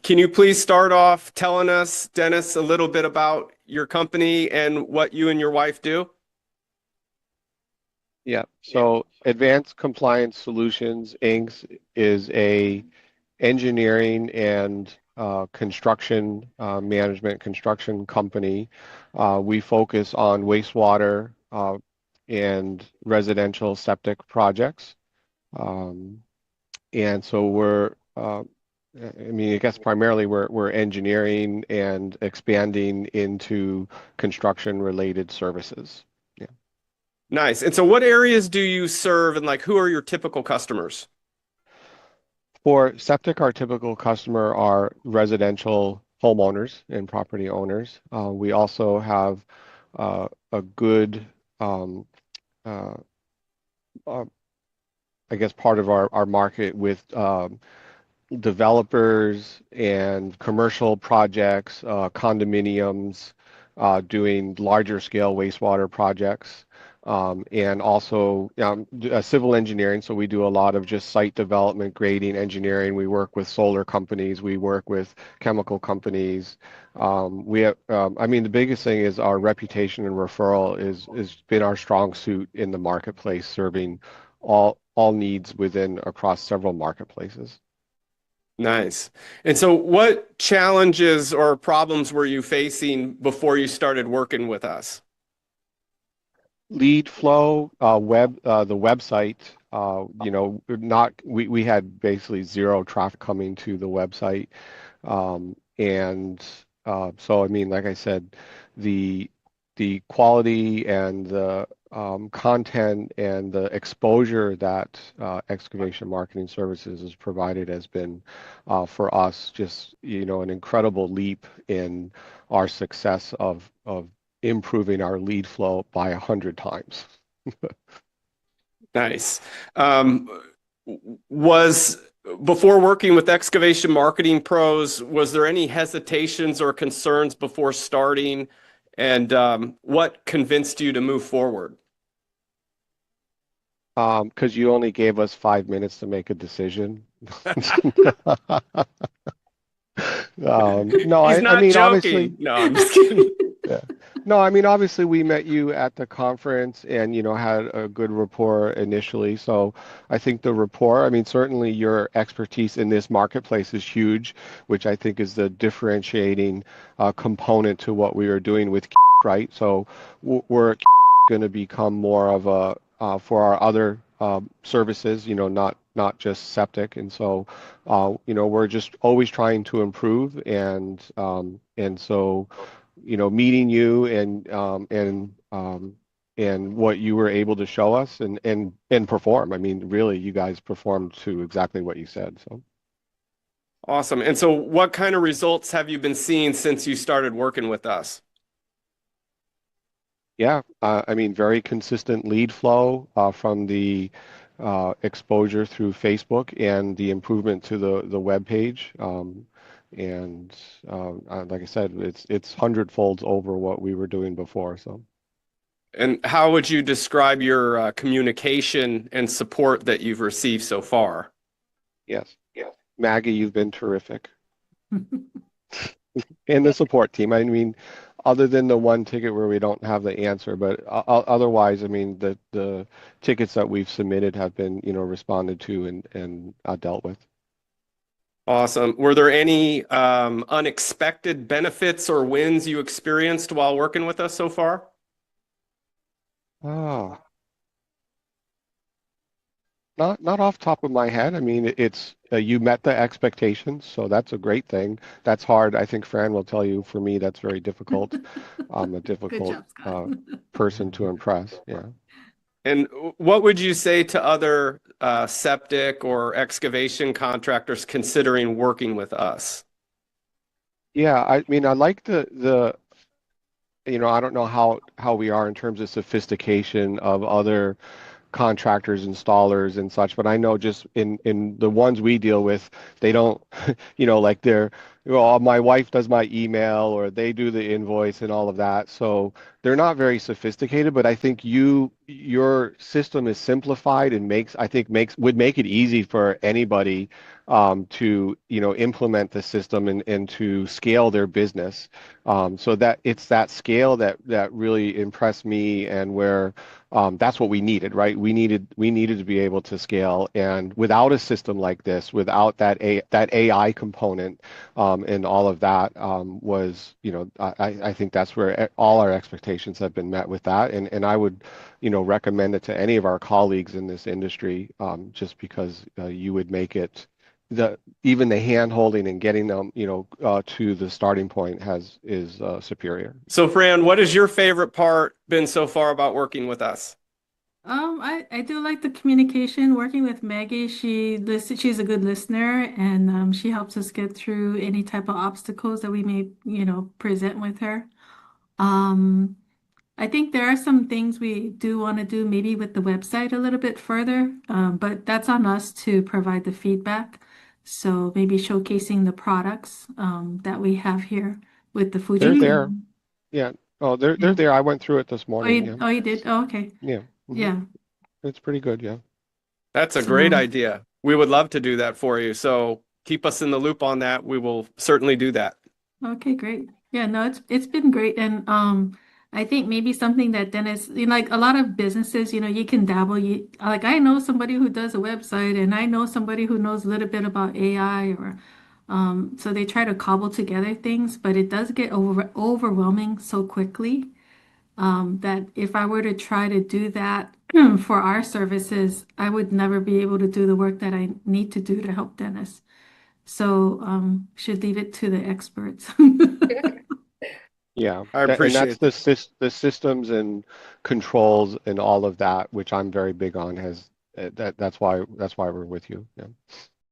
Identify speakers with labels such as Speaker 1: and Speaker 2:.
Speaker 1: Can you please start off telling us, Dennis, a little bit about your company and what you and your wife do?
Speaker 2: Yeah. So Advanced Compliance Solutions Inc. is a engineering and construction management construction company. We focus on wastewater and residential septic projects. Um, and so I guess primarily we're engineering and expanding into construction related services. Yeah.
Speaker 1: Nice. And so what areas do you serve and like who are your typical customers?
Speaker 2: For septic, our typical customer are residential homeowners and property owners. We also have a good, um, uh, uh, I guess, part of our market with developers and commercial projects, condominiums, doing larger scale wastewater projects, and also civil engineering. So we do a lot of just site development, grading, engineering. We work with solar companies. We work with chemical companies. The biggest thing is our reputation and referral is been our strong suit in the marketplace, serving all needs within across several marketplaces.
Speaker 1: Nice. And so what challenges or problems were you facing before you started working with us?
Speaker 2: Lead flow, the website, not we had basically zero traffic coming to the website, and so I mean, like I said, the the quality and the content and the exposure that Excavation Marketing Services has provided has been for us just an incredible leap in our success of improving our lead flow by 100 times.
Speaker 1: Nice. Was before working with Excavation Marketing Pros, was there any hesitations or concerns before starting? And what convinced you to move forward?
Speaker 2: Because you only gave us 5 minutes to make a decision. No,
Speaker 1: He's
Speaker 2: I
Speaker 1: not
Speaker 2: mean, obviously,
Speaker 1: joking. No, I'm just kidding.
Speaker 2: yeah. No, I mean, obviously, we met you at the conference and, had a good rapport initially. So I think the rapport, I mean, certainly your expertise in this marketplace is huge, which I think is the differentiating component to what we are doing with, right? So we're going to become more of a, for our other services, not just septic. And so, we're just always trying to improve. And so, meeting you and what you were able to show us and perform. I mean, really, you guys performed to exactly what you said. So
Speaker 1: Awesome. And so what kind of results have you been seeing since you started working with us?
Speaker 2: yeah, I mean, very consistent lead flow from the exposure through Facebook and the improvement to the web page. And like I said, it's hundredfolds over what we were doing before. So
Speaker 1: And how would you describe your communication and support that you've received so far?
Speaker 2: yes, Maggie, you've been terrific. And the support team. I mean, other than the one ticket where we don't have the answer, but otherwise, I mean, the tickets that we've submitted have been, responded to and dealt with.
Speaker 1: Awesome. Were there any unexpected benefits or wins you experienced while working with us so far?
Speaker 2: Ah, not off top of my head. I mean, it's you met the expectations, so that's a great thing. That's hard. I think Fran will tell you. For me, that's very difficult. I'm a
Speaker 3: Good
Speaker 2: difficult
Speaker 3: job, Scott.
Speaker 2: person to impress. Yeah.
Speaker 1: And what would you say to other septic or excavation contractors considering working with us?
Speaker 2: Yeah, I mean, I like I don't know how we are in terms of sophistication of other contractors, installers, and such, but I know just in the ones we deal with, they don't, like my wife does my email or they do the invoice and all of that. So, they're not very sophisticated, but I think your system is simplified and I think would make it easy for anybody to, implement the system and to scale their business. So that it's that scale that really impressed me, and where that's what we needed, right? We needed to be able to scale, and without a system like this, without that AI component, and all of that, was, I think that's where all our expectations have been met with that, and I would, recommend it to any of our colleagues in this industry, just because you would make it even the hand holding and getting them, to the starting point is superior.
Speaker 1: So, Fran, what is your favorite part been so far about working with us?
Speaker 3: I do like the communication working with Maggie. She's a good listener, and she helps us get through any type of obstacles that we may, present with her. Um, I think there are some things we do want to do maybe with the website a little bit further, but that's on us to provide the feedback. So maybe showcasing the products that we have here with the
Speaker 2: They're there.
Speaker 3: Fujifilm.
Speaker 2: Yeah. Oh, they're
Speaker 3: Yeah.
Speaker 2: there. I went through it this morning. Yeah.
Speaker 3: Oh, you did? Oh, okay.
Speaker 2: Yeah.
Speaker 3: Yeah.
Speaker 2: It's pretty good. Yeah.
Speaker 1: That's a great
Speaker 3: So.
Speaker 1: idea. We would love to do that for you. So keep us in the loop on that. We will certainly do that.
Speaker 3: Okay, great. Yeah, no, it's been great. And I think maybe something that Dennis, like a lot of businesses, you can dabble. Like I know somebody who does a website and I know somebody who knows a little bit about AI or so they try to cobble together things, but it does get overwhelming so quickly that if I were to try to do that for our services, I would never be able to do the work that I need to do to help Dennis. So should leave it to the experts.
Speaker 2: Yeah.
Speaker 1: I
Speaker 2: And that's
Speaker 1: appreciate that.
Speaker 2: the systems and controls and all of that, which I'm very big on. That's why we're with you. Yeah.